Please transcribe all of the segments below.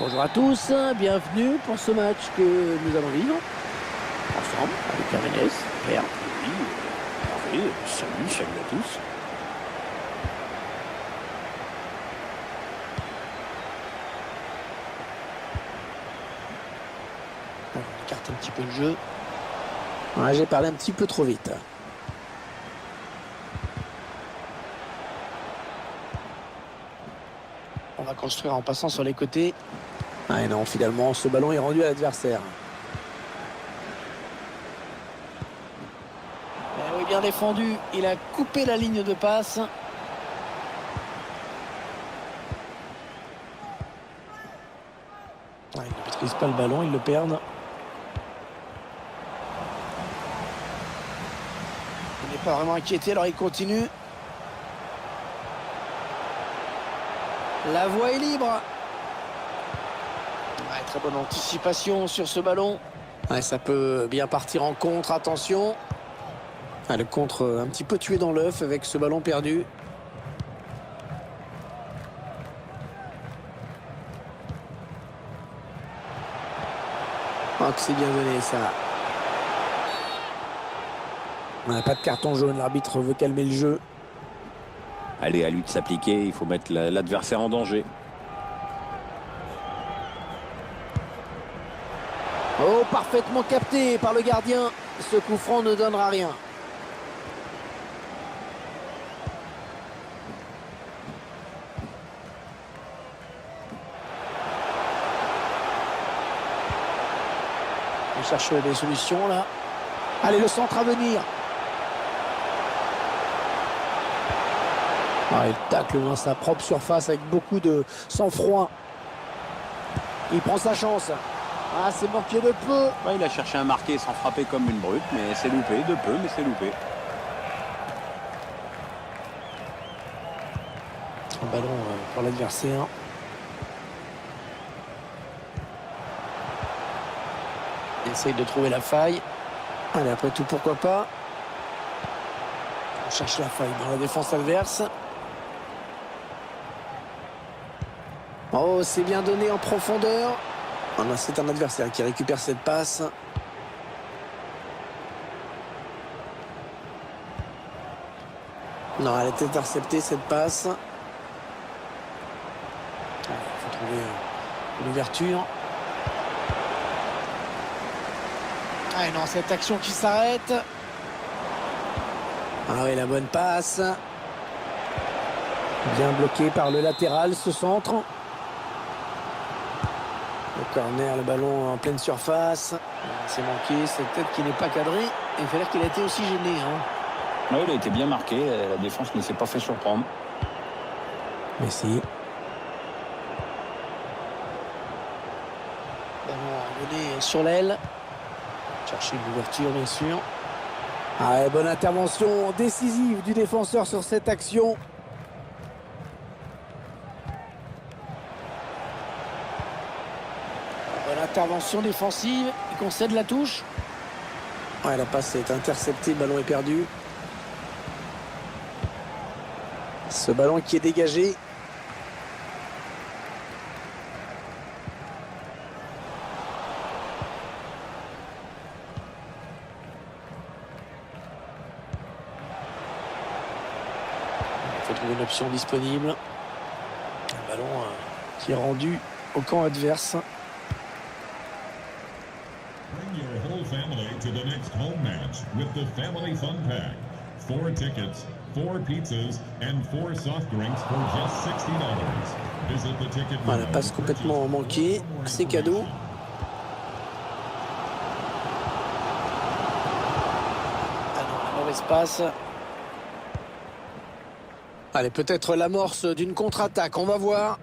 Bonjour à tous, bienvenue pour ce match que nous allons vivre ensemble avec Herménès, Père. Oui, salut à tous. On écarte un petit peu le jeu. Ouais, j'ai parlé un petit peu trop vite. On va construire en passant sur les côtés. Ah et non, finalement, ce ballon est rendu à l'adversaire. Oui, bien défendu. Il a coupé la ligne de passe. Ouais, il ne maîtrise pas le ballon, ils le perdent. Il n'est pas vraiment inquiété, alors il continue. La voie est libre. Ouais, très bonne anticipation sur ce ballon. Ouais, ça peut bien partir en contre, attention. Ah, le contre un petit peu tué dans l'œuf avec ce ballon perdu. Oh, que c'est bien donné ça. On n'a pas de carton jaune, l'arbitre veut calmer le jeu. Allez, à lui de s'appliquer, il faut mettre l'adversaire en danger. Oh, parfaitement capté par le gardien. Ce coup franc ne donnera rien. On cherche des solutions là. Allez, le centre à venir. Ah, il tacle dans sa propre surface avec beaucoup de sang-froid. Il prend sa chance. Ah, c'est manqué de peu. Ouais, il a cherché à marquer sans frapper comme une brute, mais c'est loupé, de peu, mais c'est loupé. Un ballon pour l'adversaire. Il essaye de trouver la faille. Allez, après tout, pourquoi pas. On cherche la faille dans la défense adverse. Oh, c'est bien donné en profondeur. Oh non, c'est un adversaire qui récupère cette passe. Non, elle est interceptée cette passe. Il faut trouver une ouverture. Ah non, cette action qui s'arrête. Ah oui, la bonne passe. Bien bloqué par le latéral, ce centre. Le corner, le ballon en pleine surface. C'est manqué, cette tête qui n'est pas cadrée. Il faut dire qu'il a été aussi gêné. Oui, il a été bien marqué. La défense ne s'est pas fait surprendre. Messi. Ballon mené sur l'aile. Chercher une ouverture, bien sûr. Ah, bonne intervention décisive du défenseur sur cette action. Bonne intervention défensive. Il concède la touche. Ouais, la passe est interceptée, le ballon est perdu. Ce ballon qui est dégagé. Il faut trouver une option disponible. Un ballon qui est rendu au camp adverse. Bring your whole family to the next home match with the Family Fun Pack. 4 tickets, 4 pizzas, and 4 soft drinks for just $60. Visit the ticket. Ah, la passe complètement manquée. C'est cadeau. Ah non, la mauvaise passe. Allez, peut-être l'amorce d'une contre-attaque. On va voir.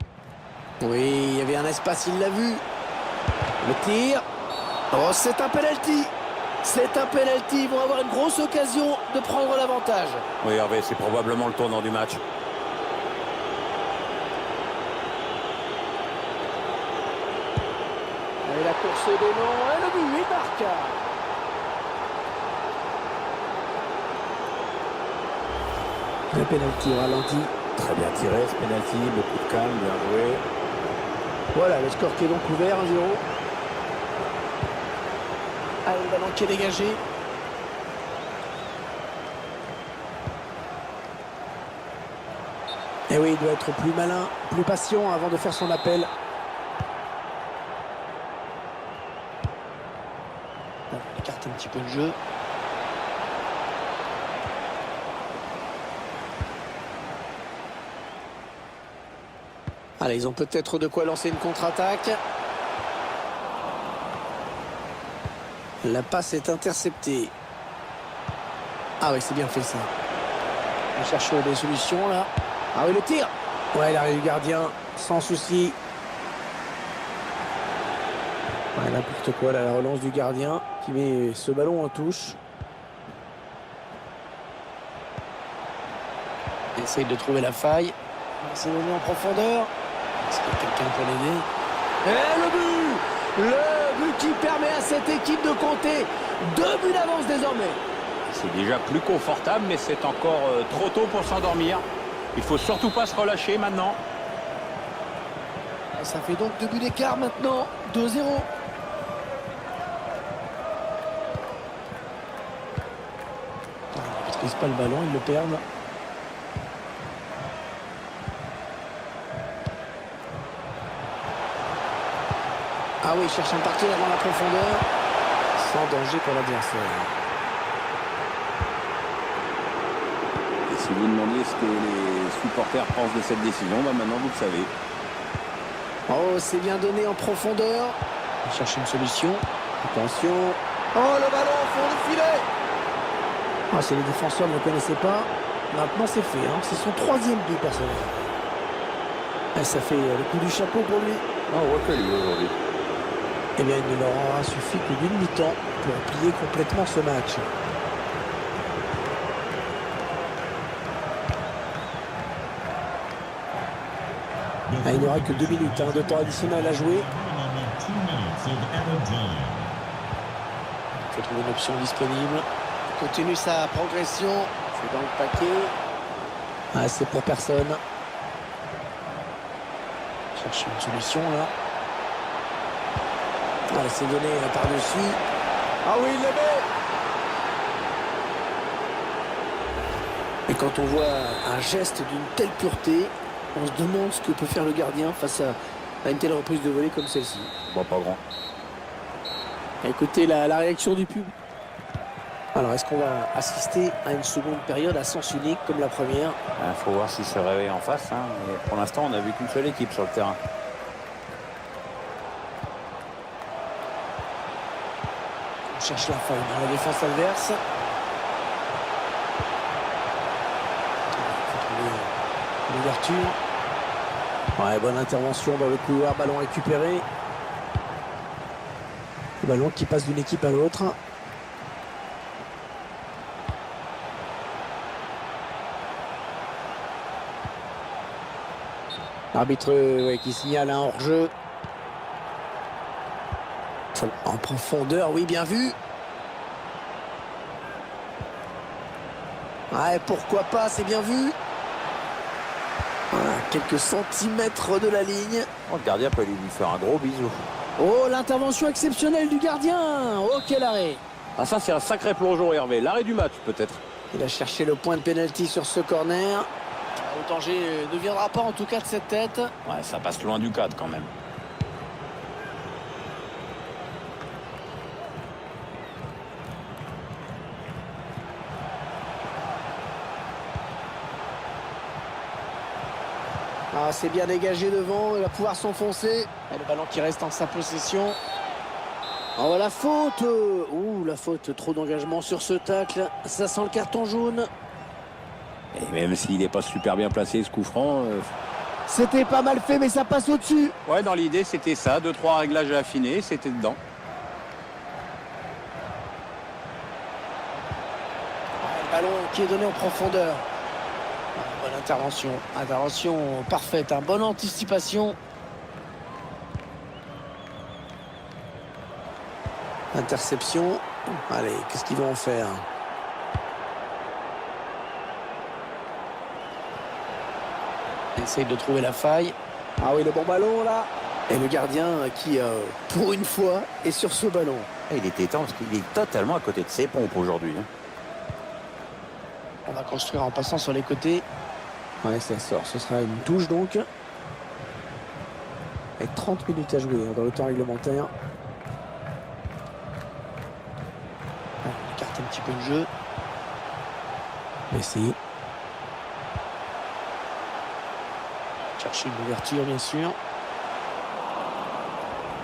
Oui, il y avait un espace, il l'a vu. Le tir. Oh, c'est un penalty. C'est un penalty. Ils vont avoir une grosse occasion de prendre l'avantage. Oui, Hervé, c'est probablement le tournant du match. Et la course des noms. Et le but, il marque. Le penalty au ralenti. Très bien tiré ce penalty, beaucoup de calme, bien joué. Voilà, le score qui est donc ouvert, 1-0. Allez, le ballon qui est dégagé. Et oui, il doit être plus malin, plus patient avant de faire son appel. Bon, on écarte un petit peu le jeu. Allez, ils ont peut-être de quoi lancer une contre-attaque. La passe est interceptée. Ah oui, c'est bien fait ça. On cherche des solutions là. Ah oui, le tir. Ouais, l'arrêt du gardien, sans souci. Ouais, n'importe quoi là, la relance du gardien qui met ce ballon en touche. Il essaye de trouver la faille. C'est venu en profondeur. Est-ce qu'il y a quelqu'un pour l'aider? Et le but! Le but qui permet à cette équipe de compter 2 buts d'avance désormais. C'est déjà plus confortable, mais c'est encore trop tôt pour s'endormir. Il faut surtout pas se relâcher maintenant. Et ça fait donc 2 buts d'écart maintenant. 2-0. Ils ne maîtrisent pas le ballon, ils le perdent. Ah oui, il cherche un partenaire dans la profondeur. Sans danger pour l'adversaire. Et si vous demandiez ce que les supporters pensent de cette décision, bah maintenant vous le savez. Oh, c'est bien donné en profondeur. Il cherche une solution. Attention. Oh, le ballon au fond du filet. Ah, si les défenseurs ne le connaissaient pas, maintenant c'est fait. Hein. C'est son 3e but personnel. Et ça fait le coup du chapeau pour lui. Ah, on voit que lui aujourd'hui. Eh bien, il ne leur aura suffi que d'une mi-temps pour plier complètement ce match. Ah, il n'y aura que 2 minutes de temps additionnel à jouer. Il faut trouver une option disponible. Il continue sa progression. C'est dans le paquet. Ah, c'est pour personne. Cherche une solution là. Allez, c'est donné par-dessus. Ah oui, il le met. Et quand on voit un geste d'une telle pureté, on se demande ce que peut faire le gardien face à une telle reprise de volée comme celle-ci. Bon, pas grand. Écoutez la réaction du public. Alors, est-ce qu'on va assister à une seconde période à sens unique comme la première? Il faut voir s'il se réveille en face. Hein. Mais pour l'instant, on n'a vu qu'une seule équipe sur le terrain. On cherche la faille dans la défense adverse. Il faut trouver l'ouverture. Ouais, bonne intervention dans le couloir, ballon récupéré. Le ballon qui passe d'une équipe à l'autre. L'arbitre qui signale un hors-jeu. En profondeur, oui, bien vu. Ouais, pourquoi pas, c'est bien vu. Voilà, quelques centimètres de la ligne. Oh, le gardien peut lui faire un gros bisou. Oh, l'intervention exceptionnelle du gardien. Oh, quel arrêt. Ah, ça, c'est un sacré plongeon, Hervé. L'arrêt du match, peut-être. Il a cherché le point de pénalty sur ce corner. Le danger ne viendra pas en tout cas de cette tête. Ouais, ça passe loin du cadre quand même. Ah, c'est bien dégagé devant, il va pouvoir s'enfoncer. Et le ballon qui reste en sa possession. Oh, la faute. Ouh, la faute, trop d'engagement sur ce tacle. Ça sent le carton jaune. Et même s'il n'est pas super bien placé, ce coup franc... C'était pas mal fait, mais ça passe au-dessus. Ouais, dans l'idée, c'était ça. 2-3 réglages à affiner, c'était dedans. Le ballon qui est donné en profondeur. Bonne intervention. Intervention parfaite. Bonne anticipation. Interception. Allez, qu'est-ce qu'ils vont en faire? Essaye de trouver la faille. Ah oui, le bon ballon là. Et le gardien qui, pour une fois, est sur ce ballon. Il était temps parce qu'il est totalement à côté de ses pompes aujourd'hui. On va construire en passant sur les côtés. Ouais, ça sort. Ce sera une touche donc. Avec 30 minutes à jouer dans le temps réglementaire. On écarte un petit peu le jeu. Messi. Chercher une ouverture, bien sûr.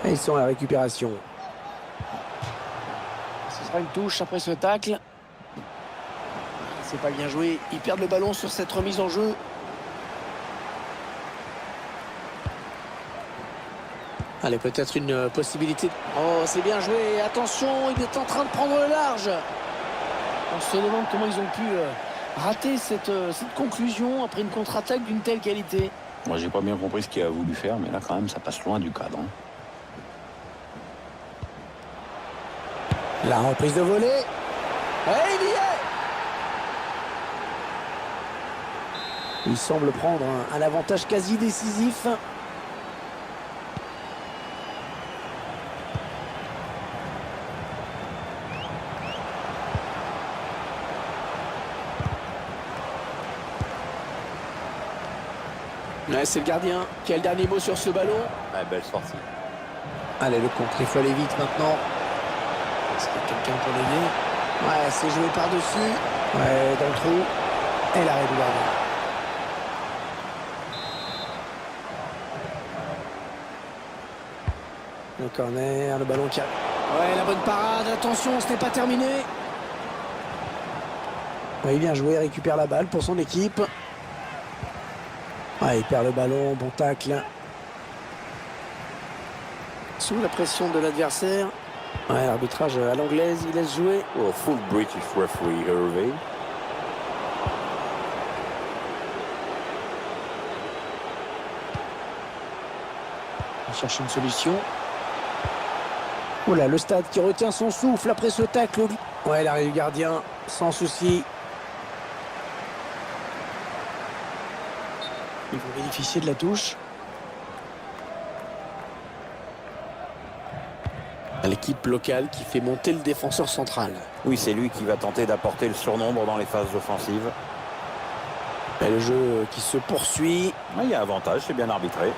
Et ils sont à la récupération. Ce sera une touche après ce tacle. C'est pas bien joué. Ils perdent le ballon sur cette remise en jeu. Allez, peut-être une possibilité. Oh, c'est bien joué. Attention, il est en train de prendre le large. On se demande comment ils ont pu rater cette conclusion après une contre-attaque d'une telle qualité. Moi, j'ai pas bien compris ce qu'il a voulu faire, mais là, quand même, ça passe loin du cadre. La reprise de volée. Et il y est. Il semble prendre un avantage quasi décisif. Ouais, c'est le gardien qui a le dernier mot sur ce ballon. Ouais, belle sortie. Allez, le contre, il faut aller vite maintenant. Est-ce qu'il y a quelqu'un pour l'aider? Ouais, c'est joué par-dessus. Ouais, dans le trou. Et l'arrêt du gardien. Le corner, le ballon qui a... Ouais, la bonne parade. Attention, ce n'est pas terminé. Ouais, il vient jouer, récupère la balle pour son équipe. Ouais, il perd le ballon, bon tacle. Sous la pression de l'adversaire. Ouais, l'arbitrage à l'anglaise, il laisse jouer. Oh, full British referee, Hervé. On cherche une solution. Oh là, le stade qui retient son souffle après ce tacle. Ouais, l'arrêt du gardien, sans souci. Il faut bénéficier de la touche. L'équipe locale qui fait monter le défenseur central. Oui, c'est lui qui va tenter d'apporter le surnombre dans les phases offensives. Et le jeu qui se poursuit. Il y a avantage, c'est bien arbitré.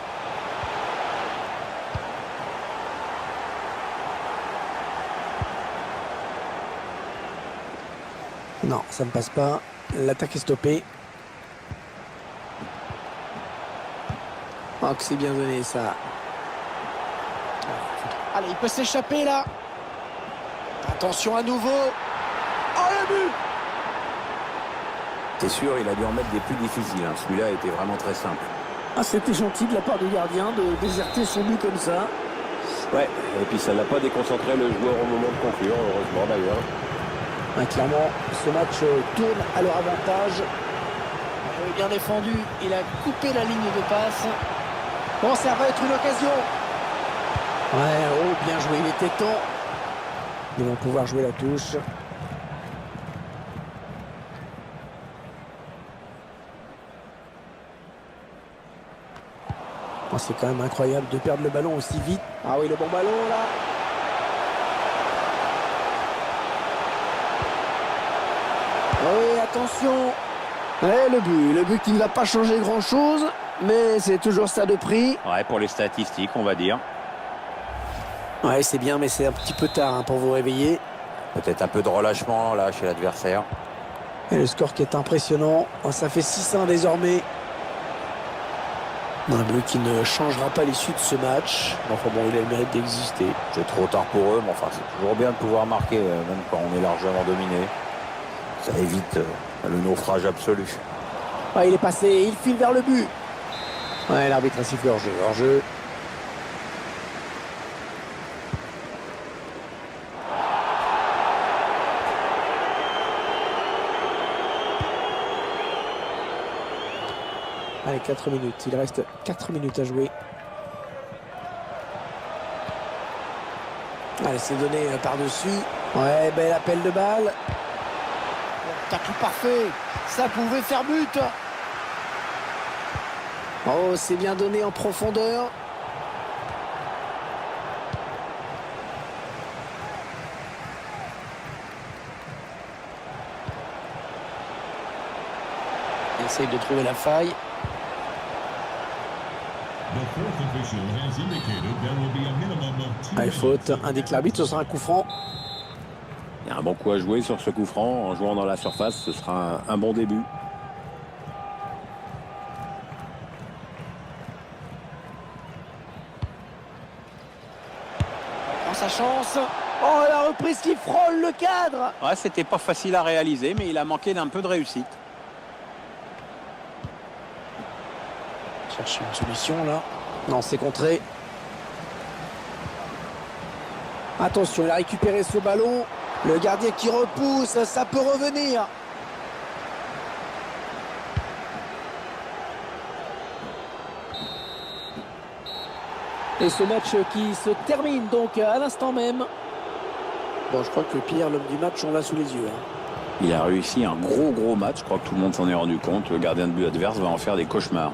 Non, ça ne passe pas. L'attaque est stoppée. Oh, que c'est bien donné, ça. Allez, il peut s'échapper, là. Attention à nouveau. Oh, le but! C'est sûr, il a dû en mettre des plus difficiles. Celui-là était vraiment très simple. Ah, c'était gentil de la part du gardien de déserter son but comme ça. Ouais, et puis ça l'a pas déconcentré le joueur au moment de conclure, heureusement d'ailleurs. Ouais, clairement, ce match tourne à leur avantage. Bien défendu, il a coupé la ligne de passe. Bon, ça va être une occasion. Ouais, oh, bien joué, il était temps. Ils vont pouvoir jouer la touche. Oh, c'est quand même incroyable de perdre le ballon aussi vite. Ah oui, le bon ballon, là. Oui, attention. Ouais, le but qui ne va pas changer grand-chose, mais c'est toujours ça de prix. Ouais, pour les statistiques, on va dire. Ouais, c'est bien, mais c'est un petit peu tard pour vous réveiller. Peut-être un peu de relâchement là chez l'adversaire. Et le score qui est impressionnant. Oh, ça fait 6-1 désormais. Un bleu qui ne changera pas l'issue de ce match. Enfin bon, il a le mérite d'exister. C'est trop tard pour eux, mais enfin c'est toujours bien de pouvoir marquer, même quand on est largement dominé. Ça évite le naufrage absolu. Ouais, il est passé, il file vers le but. Ouais, l'arbitre a sifflé hors-jeu. Hors-jeu. Allez, 4 minutes. Il reste 4 minutes à jouer. Allez, c'est donné par-dessus. Ouais, bel appel de balle. Tacle parfait. Ça pouvait faire but. Oh, c'est bien donné en profondeur. Il essaye de trouver la faille. The fourth official has indicated there will be a minimum of 2 Allez, faute, indique l'arbitre, ce sera un coup franc. Il y a un bon coup à jouer sur ce coup franc. En jouant dans la surface, ce sera un bon début. Prend sa chance. Oh, la reprise qui frôle le cadre. Ouais, c'était pas facile à réaliser, mais il a manqué d'un peu de réussite. Chercher une solution là. Non, c'est contré. Attention, il a récupéré ce ballon. Le gardien qui repousse, ça peut revenir. Et ce match qui se termine donc à l'instant même. Bon, je crois que Pierre, l'homme du match, on l'a sous les yeux. Il a réussi un gros match. Je crois que tout le monde s'en est rendu compte. Le gardien de but adverse va en faire des cauchemars.